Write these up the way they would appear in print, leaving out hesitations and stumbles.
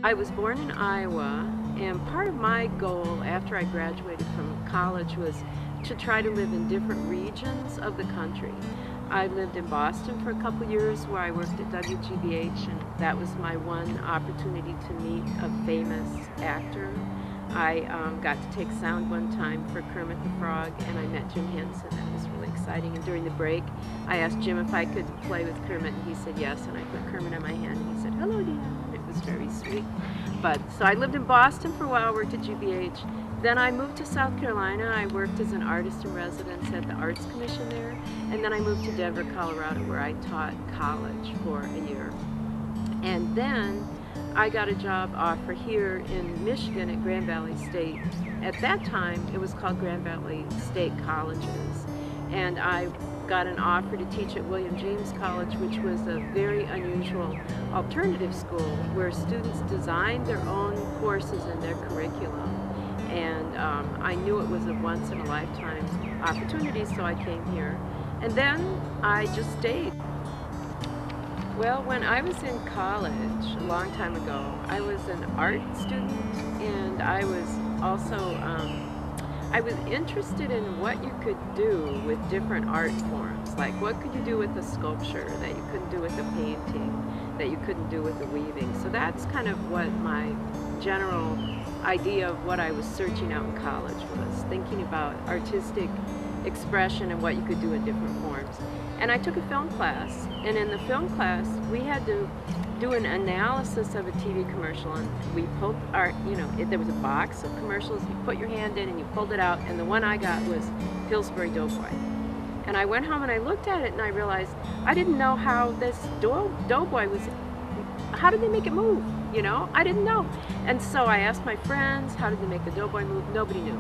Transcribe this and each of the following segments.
I was born in Iowa, and part of my goal after I graduated from college was to try to live in different regions of the country. I lived in Boston for a couple years where I worked at WGBH, and that was my one opportunity to meet a famous actor. I got to take sound one time for Kermit the Frog, and I met Jim Henson. That was really exciting. And during the break, I asked Jim if I could play with Kermit, and he said yes, and I put Kermit on my hand, and he said, "Hello, Deanna." It was very sweet. So I lived in Boston for a while, worked at GBH. Then I moved to South Carolina. I worked as an artist in residence at the Arts Commission there. And then I moved to Denver, Colorado, where I taught college for a year. And then I got a job offer here in Michigan at Grand Valley State. At that time, it was called Grand Valley State Colleges. And I got an offer to teach at William James College, which was a very unusual alternative school where students designed their own courses and their curriculum. And I knew it was a once-in-a-lifetime opportunity, so I came here. And then I just stayed. Well, when I was in college, a long time ago, I was an art student, and I was also I was interested in what you could do with different art forms. Like, what could you do with a sculpture that you couldn't do with a painting, that you couldn't do with a weaving? So that's kind of what my general idea of what I was searching out in college was, thinking about artistic expression and what you could do in different forms. And I took a film class, and in the film class we had to do an analysis of a TV commercial, and we pulled our, there was a box of commercials, you put your hand in and you pulled it out, and the one I got was Pillsbury Doughboy. And I went home and I looked at it and I realized I didn't know how this Doughboy was, how did they make it move? I didn't know. And so I asked my friends, how did they make the Doughboy move? Nobody knew.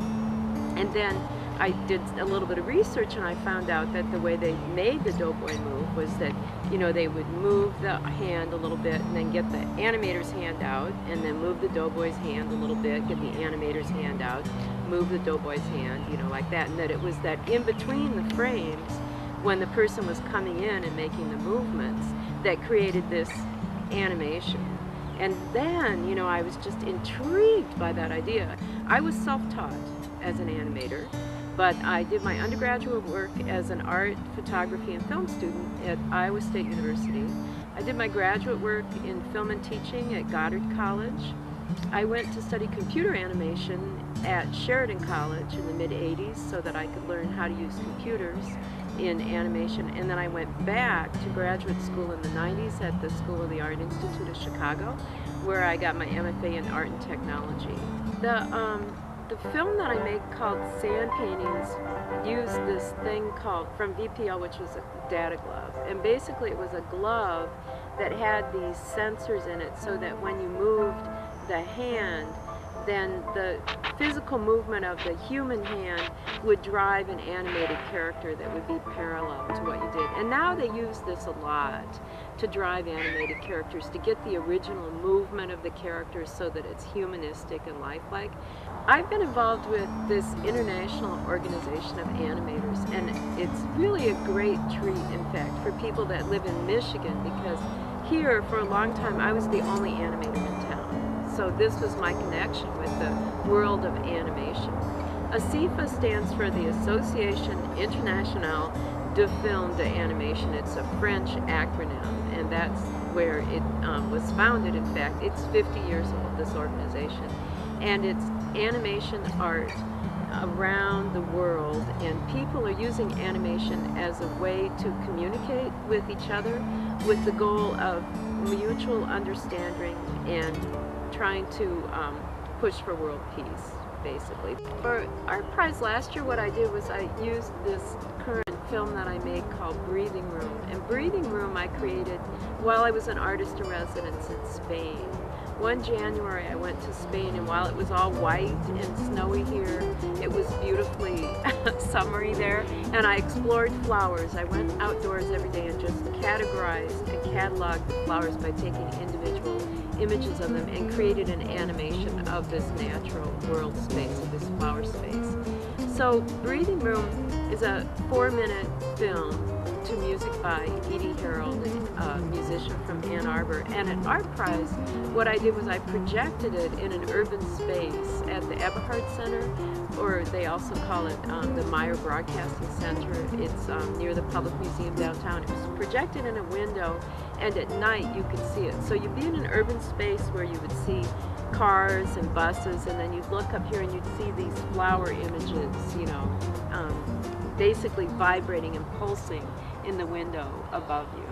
And then I did a little bit of research, and I found out that the way they made the Doughboy move was that, they would move the hand a little bit and then get the animator's hand out, and then move the Doughboy's hand a little bit, get the animator's hand out, move the Doughboy's hand, like that. And that it was that in between the frames, when the person was coming in and making the movements, that created this animation. And then, I was just intrigued by that idea. I was self-taught as an animator, but I did my undergraduate work as an art, photography, and film student at Iowa State University. I did my graduate work in film and teaching at Goddard College. I went to study computer animation at Sheridan College in the mid-'80s so that I could learn how to use computers in animation, and then I went back to graduate school in the 90s at the School of the Art Institute of Chicago, where I got my MFA in Art and Technology. The film that I make called Sand Paintings used this thing called, from VPL, which was a data glove, and basically it was a glove that had these sensors in it so that when you moved the hand, then the physical movement of the human hand would drive an animated character that would be parallel to what you did. And now they use this a lot to drive animated characters, to get the original movement of the characters so that it's humanistic and lifelike. I've been involved with this international organization of animators, and it's really a great treat, in fact, for people that live in Michigan, because here for a long time I was the only animator in town. So this was my connection with the world of animation. ASIFA stands for the Association Internationale de Film d'Animation. It's a French acronym, and that's where it was founded. In fact, it's 50 years old, this organization. And it's animation art around the world, and people are using animation as a way to communicate with each other with the goal of mutual understanding and trying to push for world peace, basically. For Art Prize last year, what I did was I used this current film that I made called Breathing Room. And Breathing Room I created while I was an artist in residence in Spain. One January I went to Spain, and while it was all white and snowy here, it was beautifully summery there, and I explored flowers. I went outdoors every day and just categorized and cataloged the flowers by taking individual images of them and created an animation of this natural world space, of this flower space. So Breathing Room is a 4-minute film to music by Edie Harold, a musician from Ann Arbor. And at Art Prize, what I did was I projected it in an urban space at the Eberhard Center, or they also call it the Meyer Broadcasting Center. It's near the Public Museum downtown. It was projected in a window, and at night you could see it. So you'd be in an urban space where you would see cars and buses, and then you'd look up here and you'd see these flower images, you know, basically vibrating and pulsing in the window above you.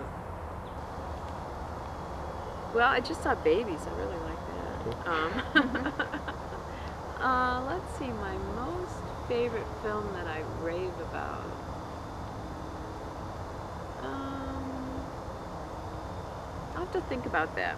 Well, I just saw babies. I really like that. Let's see, my most favorite film that I rave about. I'll have to think about that.